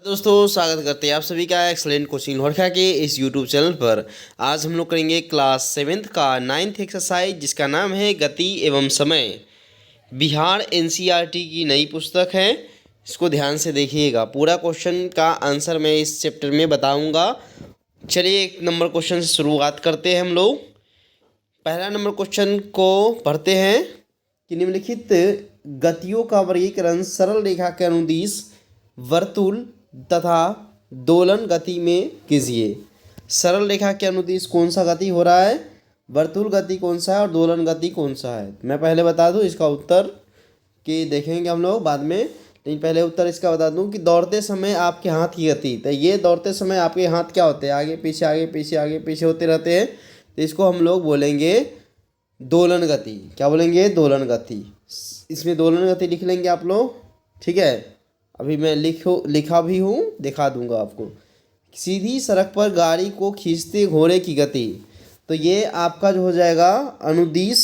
दोस्तों स्वागत करते हैं आप सभी का एक्सलेंट कोचिंग लोहरखा के इस यूट्यूब चैनल पर। आज हम लोग करेंगे क्लास 7th का 9th एक्सरसाइज जिसका नाम है गति एवं समय। बिहार एनसीईआरटी की नई पुस्तक है, इसको ध्यान से देखिएगा। पूरा क्वेश्चन का आंसर मैं इस चैप्टर में बताऊंगा। चलिए 1 नंबर क्वेश्चन से शुरुआत करते हैं हम लोग। पहला नंबर क्वेश्चन को पढ़ते हैं कि निम्नलिखित गतियों का वर्गीकरण सरल रेखा के अनुदिश, वर्तुल तथा दोलन गति में कीजिए। सरल रेखा के अनुदिश कौन सा गति हो रहा है, वर्तुल गति कौन सा है और दोलन गति कौन सा है। मैं पहले बता दूं इसका उत्तर कि देखेंगे हम लोग बाद में, लेकिन पहले उत्तर इसका बता दूं कि दौड़ते समय आपके हाथ की गति, तो ये दौड़ते समय आपके हाथ क्या होते हैं, आगे पीछे आगे पीछे आगे पीछे होते रहते हैं, तो इसको हम लोग बोलेंगे दोलन गति। क्या बोलेंगे? दोलन गति। इसमें दोलन गति लिख लेंगे आप लोग, ठीक है। अभी मैं लिखा भी हूँ, दिखा दूंगा आपको। सीधी सड़क पर गाड़ी को खींचते घोड़े की गति, तो ये आपका जो हो जाएगा अनुदिश,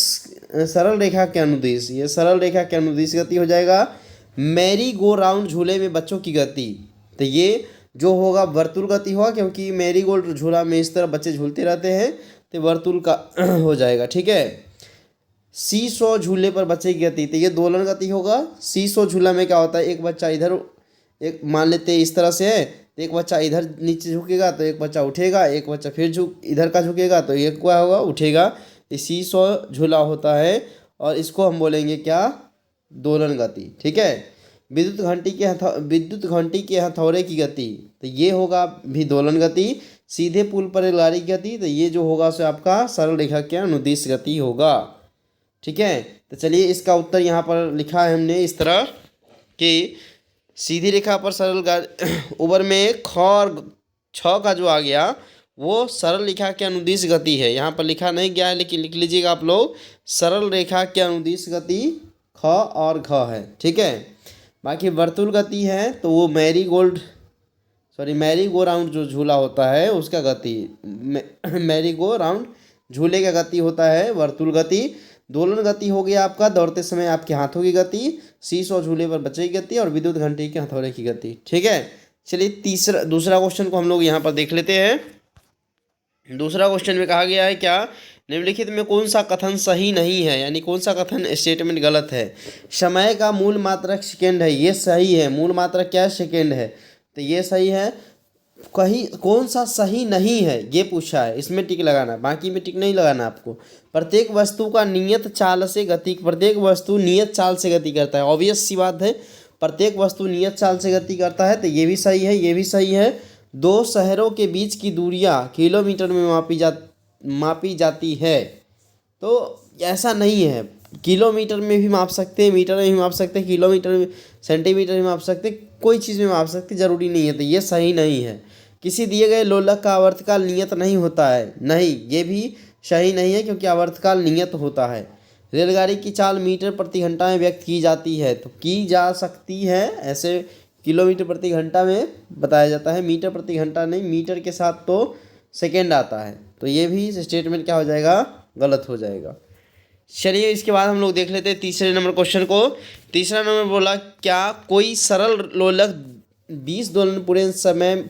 सरल रेखा के अनुदिश, ये सरल रेखा के अनुदिश गति हो जाएगा। मैरी गो राउंड झूले में बच्चों की गति, तो ये जो होगा वर्तुल गति होगा, क्योंकि मैरी गोल्ड झूला में इस तरह बच्चे झूलते रहते हैं, तो वर्तुल का हो जाएगा, ठीक है। सीसो झूले पर बच्चे की गति, तो ये दोलन गति होगा। सीसो झूला में क्या होता है, एक बच्चा इधर, एक मान लेते हैं इस तरह से है, तो एक बच्चा इधर नीचे झुकेगा तो एक बच्चा उठेगा, एक बच्चा फिर इधर का झुकेगा तो एक क्या होगा, उठेगा। ये सीसो झूला होता है और इसको हम बोलेंगे क्या, दोलन गति, ठीक है। विद्युत घंटी के हथौड़े की गति, तो ये होगा भी दोलन गति। सीधे पुल पर रेलगाड़ी की गति, तो ये जो होगा सो आपका सरल रेखा के अनुदिश गति होगा, ठीक है। तो चलिए इसका उत्तर यहाँ पर लिखा है हमने इस तरह कि सीधी रेखा पर सरल ऊपर में ख और छ का जो आ गया वो सरल रेखा के अनुदिश गति है। यहाँ पर लिखा नहीं गया है, लेकिन लिख लीजिएगा आप लोग, सरल रेखा के अनुदिश गति ख और घ है, ठीक है। बाकी वर्तुल गति है तो वो मैरी गो राउंड जो झूला होता है उसका गति, मैरी गो राउंड झूले का गति होता है वर्तुल गति। दोलन गति हो गया आपका दौड़ते समय आपके हाथों की गति, सीसो झूले पर बच्चे की गति और विद्युत घंटी के हथौड़े की गति, ठीक है। चलिए दूसरा क्वेश्चन को हम लोग यहाँ पर देख लेते हैं। दूसरा क्वेश्चन में कहा गया है क्या, निम्नलिखित में कौन सा कथन सही नहीं है, यानी कौन सा कथन स्टेटमेंट गलत है। समय का मूल मात्रक सेकेंड है, ये सही है। मूल मात्रक क्या है, सेकेंड है, तो ये सही है। कहीं कौन सा सही नहीं है ये पूछा है, इसमें टिक लगाना, बाकी में टिक नहीं लगाना आपको। प्रत्येक वस्तु का नियत चाल से गति, प्रत्येक वस्तु नियत चाल से गति करता है, ऑब्वियस सी बात है, प्रत्येक वस्तु नियत चाल से गति करता है, तो ये भी सही है, ये भी सही है। दो शहरों के बीच की दूरियां किलोमीटर में मापी जाती है, तो ऐसा नहीं है, किलोमीटर में भी माप सकते हैं, मीटर में भी माप सकते हैं, किलोमीटर में, सेंटीमीटर में माप सकते हैं, कोई चीज़ में माप सकते, जरूरी नहीं है, तो ये सही नहीं है। किसी दिए गए लोलक का आवर्तकाल नियत नहीं होता है, नहीं, ये भी सही नहीं है, क्योंकि आवर्तकाल नियत होता है। रेलगाड़ी की चाल मीटर प्रति घंटा में व्यक्त की जाती है, तो की जा सकती है, ऐसे किलोमीटर प्रति घंटा में बताया जाता है, मीटर प्रति घंटा नहीं, मीटर के साथ तो सेकेंड आता है, तो ये भी स्टेटमेंट क्या हो जाएगा, गलत हो जाएगा। चलिए इसके बाद हम लोग देख लेते हैं तीसरे नंबर क्वेश्चन को। तीसरा नंबर बोला, क्या कोई सरल लोलक 20 दोलन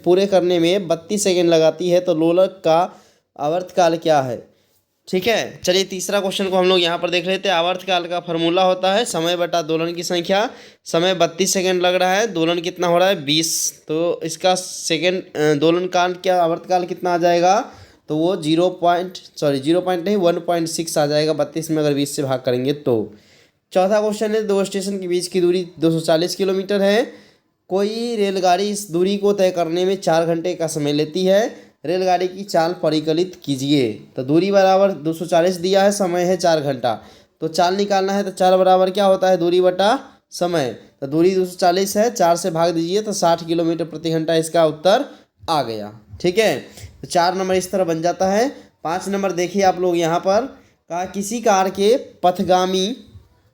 पूरे करने में 32 सेकेंड लगाती है, तो लोलक का आवर्तकाल क्या है, ठीक है। चलिए तीसरा क्वेश्चन को हम लोग यहाँ पर देख लेते हैं। आवर्तकाल का फॉर्मूला होता है समय बटा दोलन की संख्या। समय 32 सेकेंड लग रहा है, दोलन कितना हो रहा है 20, तो इसका दोलन काल क्या आवर्तकाल कितना आ जाएगा, तो वो 1.6 आ जाएगा 32 में अगर 20 से भाग करेंगे तो। चौथा क्वेश्चन है, दो स्टेशन के बीच की दूरी 240 किलोमीटर है। कोई रेलगाड़ी इस दूरी को तय करने में 4 घंटे का समय लेती है। रेलगाड़ी की चाल परिकलित कीजिए, तो दूरी बराबर 240 दिया है, समय है 4 घंटा, तो चाल निकालना है, तो चाल बराबर क्या होता है, दूरी बटा समय, तो दूरी 240 है, 4 से भाग दीजिए तो 60 किलोमीटर प्रति घंटा इसका उत्तर आ गया, ठीक है। तो 4 नंबर इस तरह बन जाता है। 5 नंबर देखिए आप लोग यहाँ पर, कहा किसी कार के पथगामी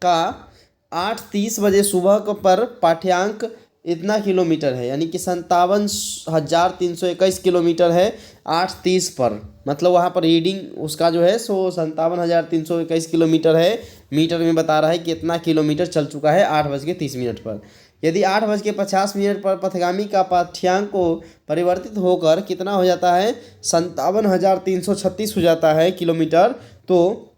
का 8:30 बजे सुबह पर पाठ्यांक इतना किलोमीटर है, यानी कि 57,321 किलोमीटर है 8:30 पर, मतलब वहाँ पर रीडिंग उसका जो है सो 57,321 किलोमीटर है, मीटर में बता रहा है कि इतना किलोमीटर चल चुका है 8:30 पर। यदि 8:50 पर पथगामी का पाठ्यांक को परिवर्तित होकर कितना हो जाता है 57,336 हो जाता है किलोमीटर, तो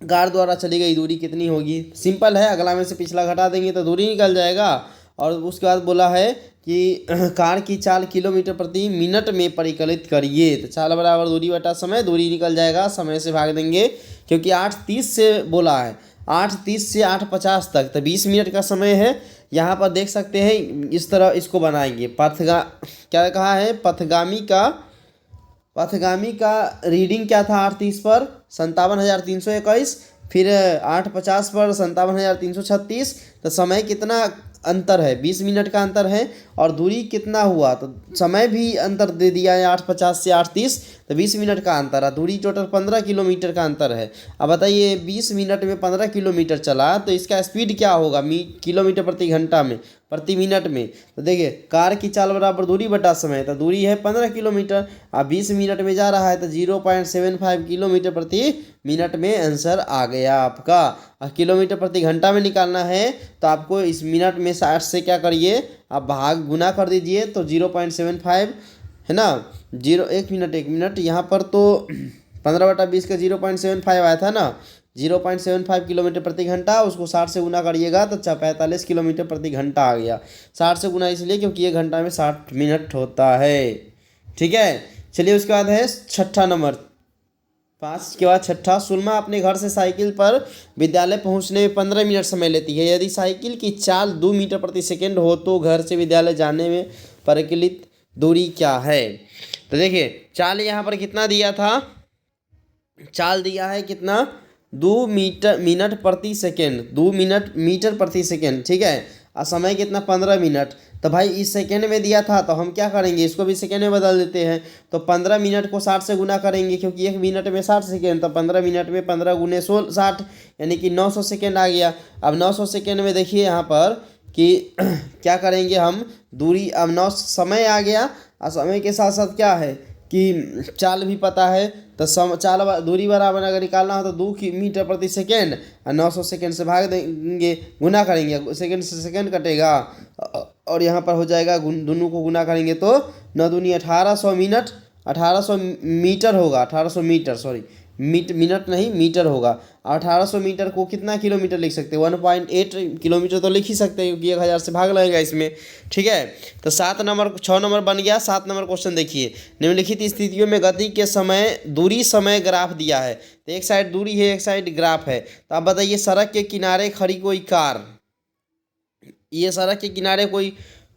कार द्वारा चली गई दूरी कितनी होगी। सिंपल है, अगला में से पिछला घटा देंगे तो दूरी निकल जाएगा। और उसके बाद बोला है कि कार की चाल किलोमीटर प्रति मिनट में परिकलित करिए। तो चाल बराबर दूरी बटा समय, दूरी निकल जाएगा, समय से भाग देंगे क्योंकि 8:30 से बोला है, 8:30 से 8:50 तक, तो 20 मिनट का समय है। यहाँ पर देख सकते हैं, इस तरह इसको बनाएंगे। क्या कहा है, पथगामी का रीडिंग क्या था 8:30 पर 57,321, फिर 8:50 पर 57,336, तो समय कितना अंतर है, 20 मिनट का अंतर है। और दूरी कितना हुआ, तो समय भी अंतर दे दिया है, 8:50 से 8:30, तो 20 मिनट का अंतर है। दूरी टोटल 15 किलोमीटर का अंतर है। अब बताइए 20 मिनट में 15 किलोमीटर चला तो इसका स्पीड क्या होगा किलोमीटर प्रति घंटा में, प्रति मिनट में। तो देखिए कार की चाल बराबर दूरी बटा समय, तो दूरी है 15 किलोमीटर, अब 20 मिनट में जा रहा है तो 0.75 किलोमीटर प्रति मिनट में आंसर आ गया आपका। और किलोमीटर प्रति घंटा में निकालना है तो आपको इस मिनट में 60 से क्या करिए, आप भाग गुना कर दीजिए तो 0.75 है ना। एक मिनट यहाँ पर तो 15/20 का 0.75 आया था ना, 0.75 किलोमीटर प्रति घंटा, उसको 60 से गुना करिएगा तो 45 किलोमीटर प्रति घंटा आ गया। 60 से गुना इसलिए क्योंकि 1 घंटा में 60 मिनट होता है। ठीक है, चलिए उसके बाद है छठा नंबर, 5 के बाद छठा। सुरमा अपने घर से साइकिल पर विद्यालय पहुंचने में 15 मिनट समय लेती है। यदि साइकिल की चाल 2 मीटर प्रति सेकेंड हो तो घर से विद्यालय जाने में परिकलित दूरी क्या है। तो देखिए चाल यहाँ पर कितना दिया था, चाल दिया है कितना, 2 मिनट प्रति सेकेंड, 2 मीटर प्रति सेकेंड। ठीक है, और समय कितना 15 मिनट। तो भाई इस सेकेंड में दिया था तो हम क्या करेंगे, इसको भी सेकेंड में बदल देते हैं। तो 15 मिनट को 60 से गुना करेंगे क्योंकि 1 मिनट में 60 सेकेंड, तो 15 मिनट में 15 गुने 60 यानी कि 900 सेकेंड आ गया। अब 900 सेकेंड में देखिए यहाँ पर कि क्या करेंगे हम, दूरी, अब 9 समय आ गया और समय के साथ साथ क्या है कि चाल भी पता है। तो चाल दूरी बराबर अगर निकालना हो तो 2 मीटर प्रति सेकेंड और 900 सेकेंड से भाग देंगे, गुना करेंगे, सेकेंड से सेकेंड कटेगा और यहाँ पर हो जाएगा, दोनों को गुना करेंगे तो 9 दूनी 1800 मिनट, 1800 मीटर होगा, 1800 मीटर, सॉरी मिनट नहीं मीटर होगा। 1800 मीटर को कितना किलोमीटर लिख सकते हैं, 1.8 किलोमीटर तो लिख ही सकते हैं क्योंकि 1000 से भाग लगेगा इसमें। ठीक है, तो 6 नंबर बन गया। 7 नंबर क्वेश्चन देखिए, निम्नलिखित स्थितियों में गति के समय दूरी समय ग्राफ दिया है। तो एक साइड दूरी है, एक साइड ग्राफ है। तो आप बताइए सड़क के किनारे खड़ी कोई कार, ये सड़क के किनारे कोई,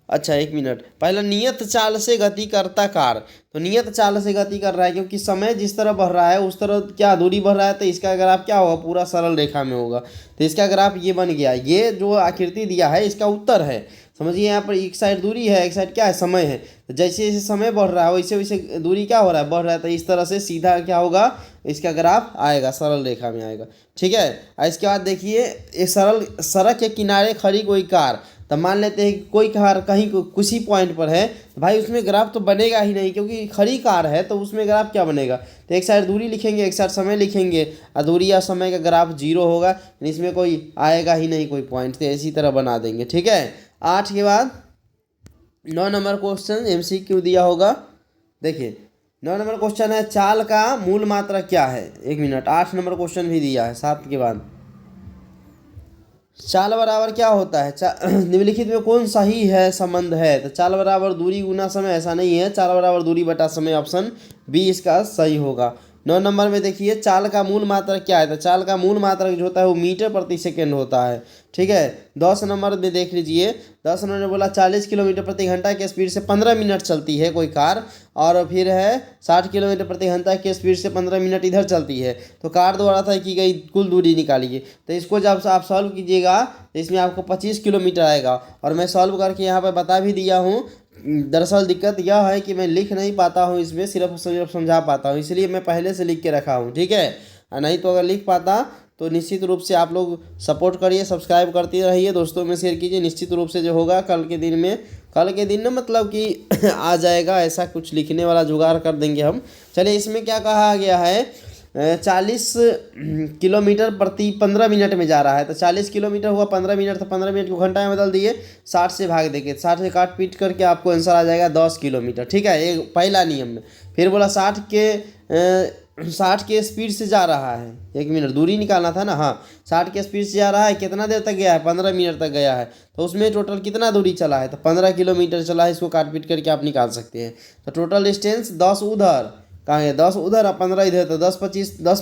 अच्छा 1 मिनट, पहला नियत चाल से गति करता कार। तो नियत चाल से गति कर रहा है क्योंकि समय जिस तरह बढ़ रहा है उस तरह क्या दूरी बढ़ रहा है, तो इसका ग्राफ क्या होगा, पूरा सरल रेखा में होगा। तो इसका ग्राफ ये बन गया। ये जो आकृति दिया है इसका उत्तर है, समझिए। यहाँ पर एक साइड दूरी है, एक साइड क्या है, समय है। तो जैसे जैसे समय बढ़ रहा है वैसे वैसे दूरी क्या हो रहा है, बढ़ रहा है। तो इस तरह से सीधा क्या होगा, इसका ग्राफ आएगा, सरल रेखा में आएगा। ठीक है, और इसके बाद देखिए एक सड़क के किनारे खड़ी कोई कार। तो मान लेते हैं कि कोई कार कहीं किसी पॉइंट पर है, तो भाई उसमें ग्राफ तो बनेगा ही नहीं क्योंकि खड़ी कार है, तो उसमें ग्राफ क्या बनेगा। तो एक साइड दूरी लिखेंगे, एक साइड समय लिखेंगे, और दूरी या समय का ग्राफ 0 होगा, इसमें कोई आएगा ही नहीं कोई पॉइंट। तो इसी तरह बना देंगे। ठीक है, 8 के बाद 9 नंबर क्वेश्चन MCQ दिया होगा। देखिए 9 नंबर क्वेश्चन है, चाल का मूल मात्रा क्या है। 1 मिनट, 8 नंबर क्वेश्चन भी दिया है। 7 के बाद चाल बराबर क्या होता है, निम्नलिखित में कौन सही है संबंध है। तो चाल बराबर दूरी गुना समय, ऐसा नहीं है, चाल बराबर दूरी बटा समय, ऑप्शन बी इसका सही होगा। 9 नंबर में देखिए चाल का मूल मात्रा क्या है। तो चाल का मूल मात्रा जो होता है वो मीटर प्रति सेकेंड होता है। ठीक है, 10 नंबर में देख लीजिए, 10 नंबर में बोला 40 किलोमीटर प्रति घंटा के स्पीड से 15 मिनट चलती है कोई कार, और फिर है 60 किलोमीटर प्रति घंटा के स्पीड से 15 मिनट इधर चलती है। तो कार द्वारा तय की गई कुल दूरी निकालिए। तो इसको जब आप सॉल्व कीजिएगा तो इसमें आपको 25 किलोमीटर आएगा, और मैं सॉल्व करके यहाँ पर बता भी दिया हूँ। दरअसल दिक्कत यह है कि मैं लिख नहीं पाता हूँ इसमें, सिर्फ समझा पाता हूँ, इसलिए मैं पहले से लिख के रखा हूँ। ठीक है, नहीं तो अगर लिख पाता तो निश्चित रूप से आप लोग सपोर्ट करिए, सब्सक्राइब करते रहिए, दोस्तों में शेयर कीजिए। निश्चित रूप से जो होगा कल के दिन में मतलब कि आ जाएगा, ऐसा कुछ लिखने वाला जुगाड़ कर देंगे हम। चलिए इसमें क्या कहा गया है 40 किलोमीटर प्रति 15 मिनट में जा रहा है, तो 40 किलोमीटर हुआ 15 मिनट, तो 15 मिनट को घंटा में बदल दिए, 60 से भाग देंगे, 60 से काट पीट करके आपको आंसर आ जाएगा 10 किलोमीटर। ठीक है, ये पहला नियम में। फिर बोला 60 के स्पीड से जा रहा है, 1 मिनट दूरी निकालना था ना, हाँ 60 के स्पीड से जा रहा है, कितना देर तक गया है, 15 मिनट तक गया है, तो उसमें टोटल कितना दूरी चला है, तो 15 किलोमीटर चला है। इसको काट पीट करके आप निकाल सकते हैं। तो टोटल डिस्टेंस 10 उधर कहाँ है, 10 उधर और 15 इधर, तो 10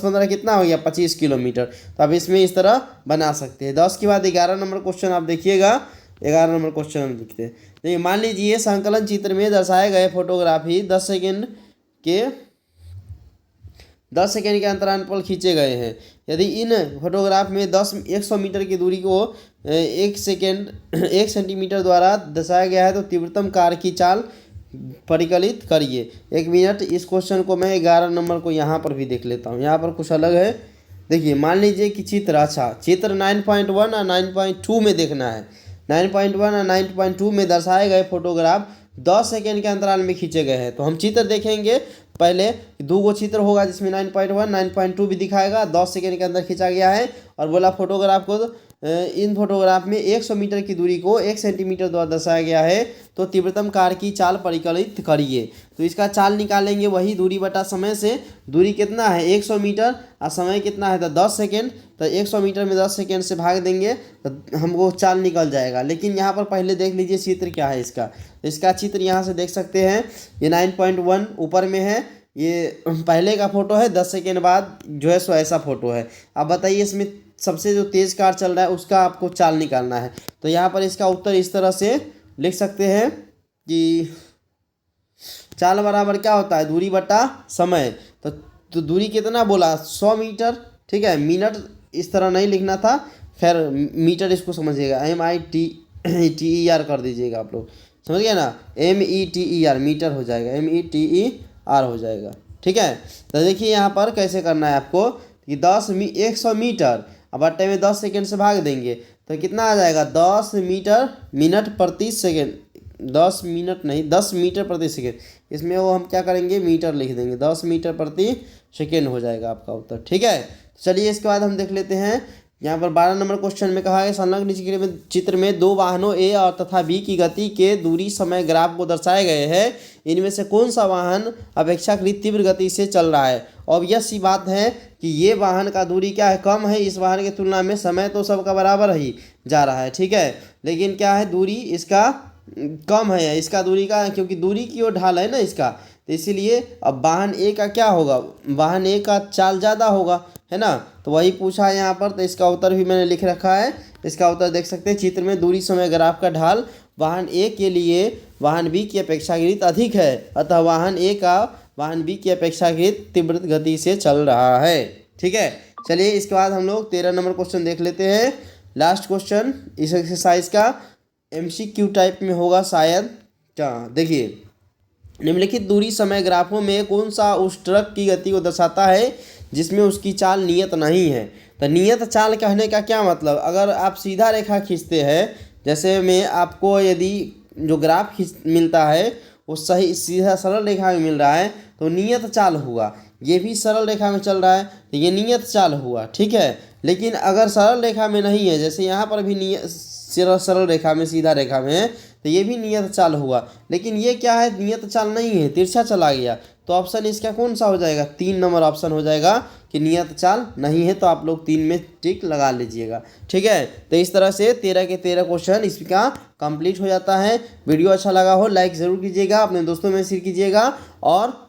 15 कितना हो गया, 25 किलोमीटर। तो आप इसमें इस तरह बना सकते हैं। 10 के बाद 11 नंबर क्वेश्चन आप देखिएगा। 11 नंबर क्वेश्चन हम लिखते हैं। देखिए, मान लीजिए संकलन चित्र में दर्शाए गए फोटोग्राफी 10 सेकेंड के अंतराल पर खींचे गए हैं। यदि इन फोटोग्राफ में 100 मीटर की दूरी को 1 सेंटीमीटर द्वारा दर्शाया गया है, तो तीव्रतम कार की चाल परिकलित करिए। 1 मिनट, इस क्वेश्चन को मैं 11 नंबर को यहाँ पर भी देख लेता हूँ। यहाँ पर कुछ अलग है। देखिए, मान लीजिए कि चित्र 9.1 और 9.2 में देखना है। 9.1 और 9.2 में दर्शाए गए फोटोग्राफ 10 सेकेंड के अंतराल में खींचे गए हैं। तो हम चित्र देखेंगे। पहले 2 गो चित्र होगा जिसमें 9.1 9.2 भी दिखाएगा, 10 सेकेंड के अंदर खींचा गया है। और बोला फोटोग्राफ को इन फोटोग्राफ में 100 मीटर की दूरी को 1 सेंटीमीटर द्वारा दर्शाया गया है, तो तीव्रतम कार की चाल परिकलित करिए। तो इसका चाल निकालेंगे, वही दूरी बटा समय से। दूरी कितना है 100 मीटर और समय कितना है तो 10 सेकेंड। तो 100 मीटर में 10 सेकेंड से भाग देंगे तो हमको चाल निकल जाएगा। लेकिन यहाँ पर पहले देख लीजिए चित्र क्या है इसका चित्र यहाँ से देख सकते हैं। ये 9.1 ऊपर में है, ये पहले का फोटो है। 10 सेकेंड बाद जो है सो ऐसा फोटो है। अब बताइए, इसमें सबसे जो तेज़ कार चल रहा है उसका आपको चाल निकालना है। तो यहाँ पर इसका उत्तर इस तरह से लिख सकते हैं कि चाल बराबर क्या होता है, दूरी बटा समय। तो दूरी कितना बोला 100 मीटर। ठीक है, मिनट इस तरह नहीं लिखना था, खैर मीटर इसको समझिएगा, METER कर दीजिएगा आप लोग, समझ गए ना। METER मीटर हो जाएगा, METER हो जाएगा। ठीक है, तो देखिए यहाँ पर कैसे करना है आपको कि 100 मीटर अब बट्टे में 10 सेकेंड से भाग देंगे तो कितना आ जाएगा 10 मिनट प्रति सेकेंड। 10 मिनट नहीं, 10 मीटर प्रति सेकेंड। इसमें वो हम क्या करेंगे, मीटर लिख देंगे, 10 मीटर प्रति सेकेंड हो जाएगा आपका उत्तर। ठीक है, चलिए इसके बाद हम देख लेते हैं। यहाँ पर 12 नंबर क्वेश्चन में कहा है संलग्न चित्र में 2 वाहनों ए और तथा बी की गति के दूरी समय ग्राफ को दर्शाए गए हैं। इनमें से कौन सा वाहन अपेक्षाकृत तीव्र गति से चल रहा है। ऑब्वियस सी बात है कि ये वाहन का दूरी क्या है, कम है। इस वाहन की तुलना में समय तो सबका बराबर ही जा रहा है। ठीक है, लेकिन क्या है, दूरी इसका कम है, इसका दूरी का, क्योंकि दूरी की ओर ढाल है ना इसका, तो इसीलिए अब वाहन ए का क्या होगा, वाहन ए का चाल ज़्यादा होगा, है ना। तो वही पूछा है यहाँ पर, तो इसका उत्तर भी मैंने लिख रखा है। इसका उत्तर देख सकते हैं, चित्र में दूरी समय ग्राफ का ढाल वाहन ए के लिए वाहन बी की अपेक्षाकृत अधिक है, अतः वाहन ए का वाहन बी की अपेक्षाकृत तीव्र गति से चल रहा है। ठीक है, चलिए इसके बाद हम लोग 13 नंबर क्वेश्चन देख लेते हैं। लास्ट क्वेश्चन इस एक्सरसाइज का MCQ टाइप में होगा शायद। क्या देखिए, निम्नलिखित दूरी समय ग्राफों में कौन सा उस ट्रक की गति को दर्शाता है जिसमें उसकी चाल नियत नहीं है। तो नियत चाल कहने का क्या मतलब, अगर आप सीधा रेखा खींचते हैं, जैसे में आपको यदि जो ग्राफ मिलता है वो सही सीधा सरल रेखा में मिल रहा है तो नियत चाल हुआ। ये भी सरल रेखा में चल रहा है तो ये नियत चाल हुआ। ठीक है, लेकिन अगर सरल रेखा में नहीं है, जैसे यहाँ पर भी सरल रेखा में, सीधा रेखा में है, तो ये भी नियत चाल हुआ। लेकिन ये क्या है, नियत चाल नहीं है, तिरछा चला गया। तो ऑप्शन इसका कौन सा हो जाएगा, 3 नंबर ऑप्शन हो जाएगा कि नियत चाल नहीं है। तो आप लोग 3 में टिक लगा लीजिएगा। ठीक है, तो इस तरह से 13 के 13 क्वेश्चन इसका कंप्लीट हो जाता है। वीडियो अच्छा लगा हो लाइक ज़रूर कीजिएगा, अपने दोस्तों में शेयर कीजिएगा, और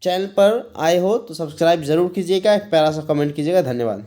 चैनल पर आए हो तो सब्सक्राइब ज़रूर कीजिएगा, एक प्यारा सा कमेंट कीजिएगा। धन्यवाद।